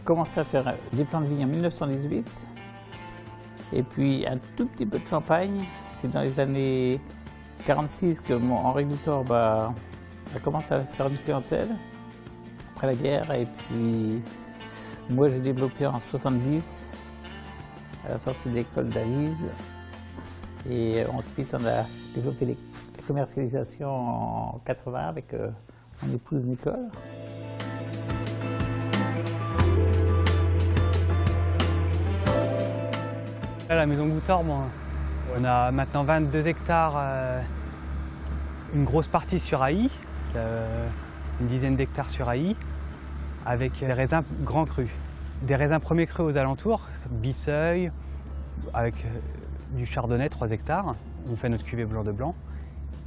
commencé à faire des plants de vigne en 1918. Et puis un tout petit peu de champagne. C'est dans les années 46 que Henri Gouthorbe a commencé à se faire une clientèle, après la guerre. Et puis moi j'ai développé en 70, à la sortie de l'école d'Alise. Et ensuite on a développé la commercialisation en 80 avec mon épouse Nicole. À la maison Gouthorbe, on a maintenant 22 hectares, une grosse partie sur Ailly, une dizaine d'hectares sur Ailly, avec des raisins grands crus. Des raisins premiers crus aux alentours, Bisseuil, avec du chardonnay, 3 hectares, on fait notre cuvée blanc de blanc,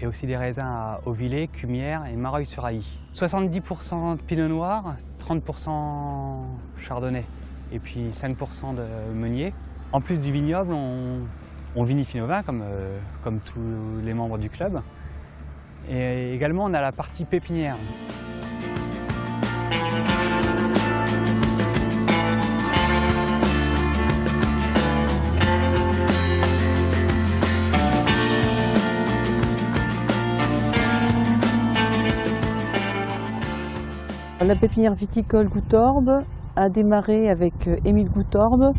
et aussi des raisins à Auvillers, Cumières et Mareuil-sur-Ailly. 70% de pinot noir, 30% chardonnay, et puis 5% de meunier. En plus du vignoble, on vinifie nos vins comme tous les membres du club. Et également, on a la partie pépinière. La pépinière viticole Gouthorbe a démarré avec Émile Gouthorbe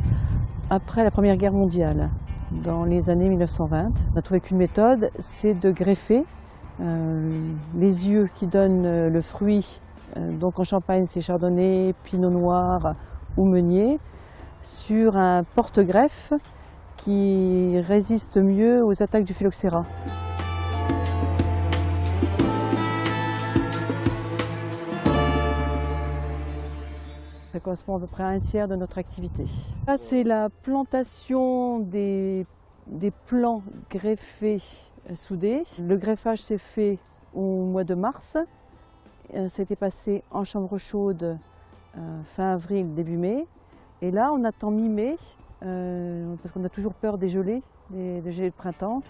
après la Première Guerre mondiale, dans les années 1920. On a trouvé qu'une méthode, c'est de greffer les yeux qui donnent le fruit. Donc en Champagne, c'est chardonnay, pinot noir ou meunier, sur un porte-greffe qui résiste mieux aux attaques du phylloxéra. Ça correspond à peu près à un tiers de notre activité. Là, c'est la plantation des plants greffés soudés. Le greffage s'est fait au mois de mars. Ça a été passé en chambre chaude fin avril, début mai. Et là, on attend mi-mai, parce qu'on a toujours peur des gelées, des gelées de printemps.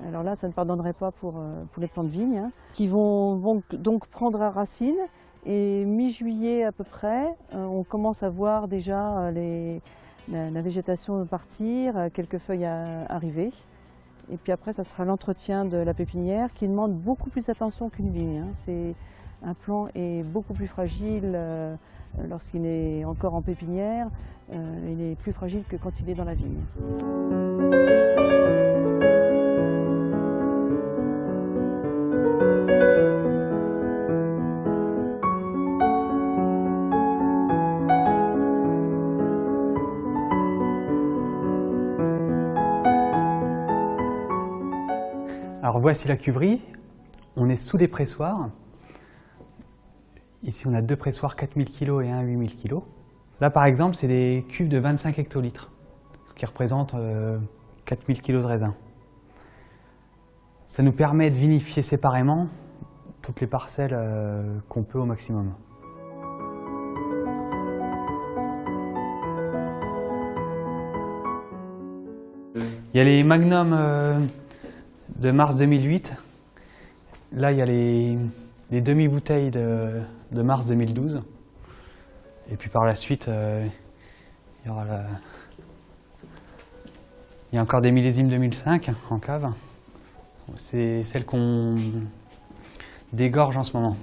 Alors là, ça ne pardonnerait pas pour les plants de vigne, hein, qui vont donc prendre racine. Et mi-juillet à peu près, on commence à voir déjà la végétation partir, quelques feuilles arriver. Et puis après, ça sera l'entretien de la pépinière qui demande beaucoup plus d'attention qu'une vigne. Un plant est beaucoup plus fragile lorsqu'il est encore en pépinière. Il est plus fragile que quand il est dans la vigne. Alors voici la cuverie, on est sous les pressoirs. Ici on a 2 pressoirs 4000 kg et un 8000 kg. Là par exemple c'est des cuves de 25 hectolitres, ce qui représente 4000 kg de raisin. Ça nous permet de vinifier séparément toutes les parcelles qu'on peut au maximum. Il y a les magnums de mars 2008. Là, il y a les demi-bouteilles de mars 2012. Et puis par la suite, il y a encore des millésimes 2005 en cave. C'est celle qu'on dégorge en ce moment.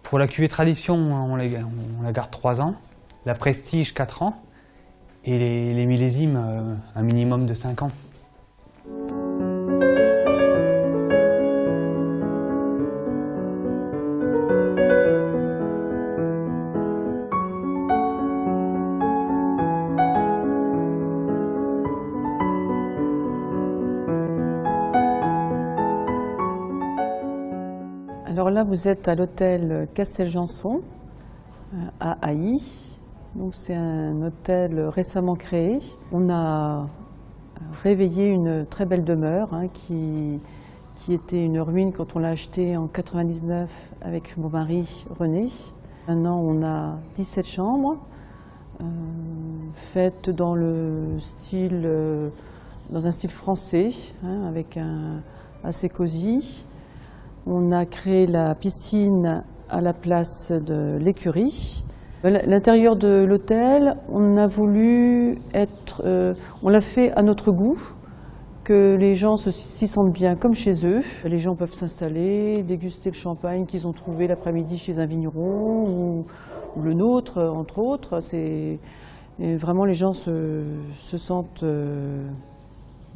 Pour la cuvée tradition, on la garde 3 ans. La prestige, 4 ans. Et les millésimes, un minimum de 5 ans. Alors là, vous êtes à l'hôtel Casteljanson à Ailly. Donc c'est un hôtel récemment créé. On a réveillé une très belle demeure qui était une ruine quand on l'a achetée en 99 avec mon mari René. Maintenant, on a 17 chambres faites dans un style français, avec assez cosy. On a créé la piscine à la place de l'écurie. L'intérieur de l'hôtel, on a voulu être, on l'a fait à notre goût, que les gens s'y sentent bien comme chez eux. Les gens peuvent s'installer, déguster le champagne qu'ils ont trouvé l'après-midi chez un vigneron ou le nôtre, entre autres. Et vraiment, les gens se sentent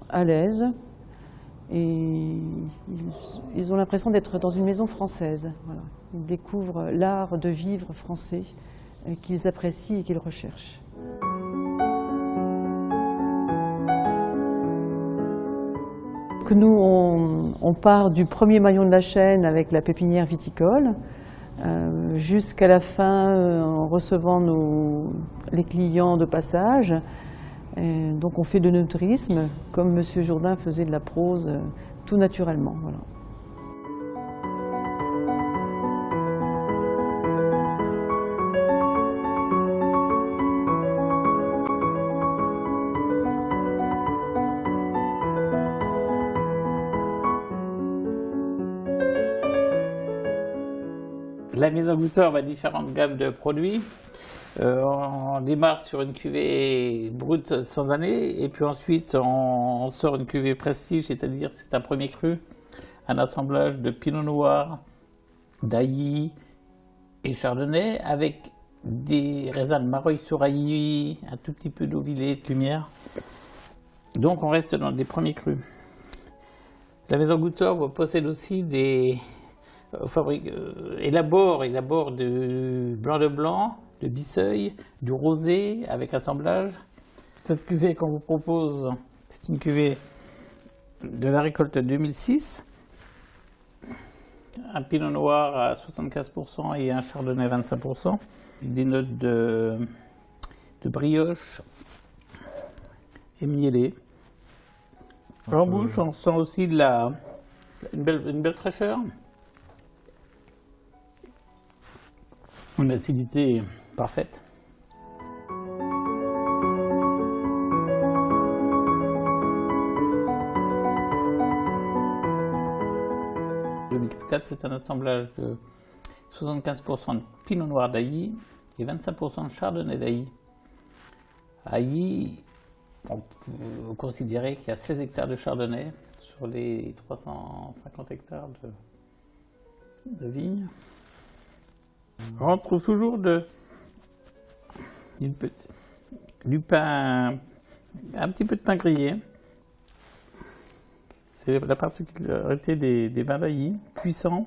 à l'aise et ils ont l'impression d'être dans une maison française. Voilà. Ils découvrent l'art de vivre français qu'ils apprécient et qu'ils recherchent. Que nous, on part du premier maillon de la chaîne avec la pépinière viticole, jusqu'à la fin en recevant les clients de passage. Et donc on fait de l'œnotourisme, comme M. Jourdain faisait de la prose, tout naturellement. Voilà. La maison goûteur a différentes gammes de produits. On démarre sur une cuvée brute sans année et puis ensuite on sort une cuvée prestige, c'est-à-dire c'est un premier cru, un assemblage de pinot noir, d'ailly et chardonnay avec des raisins de Mareuil-sur-Ailly, un tout petit peu d'Auvillé, de Lumière. Donc on reste dans des premiers crus. La maison goûteur possède aussi des élabore du blanc de blanc, de Bisseuil, du rosé avec assemblage. Cette cuvée qu'on vous propose, c'est une cuvée de la récolte 2006. Un pinot noir à 75% et un chardonnay à 25%. Des notes de brioche et mielé. En bouche, on sent aussi une belle fraîcheur. Une acidité parfaite. Le 2004, c'est un assemblage de 75% de pinot noir d'Ailly et 25% de chardonnay d'Ailly. Ailly, on peut considérer qu'il y a 16 hectares de chardonnay sur les 350 hectares de vignes. On trouve toujours du pain, un petit peu de pain grillé. C'est la particularité des vins d'Ailly, puissants.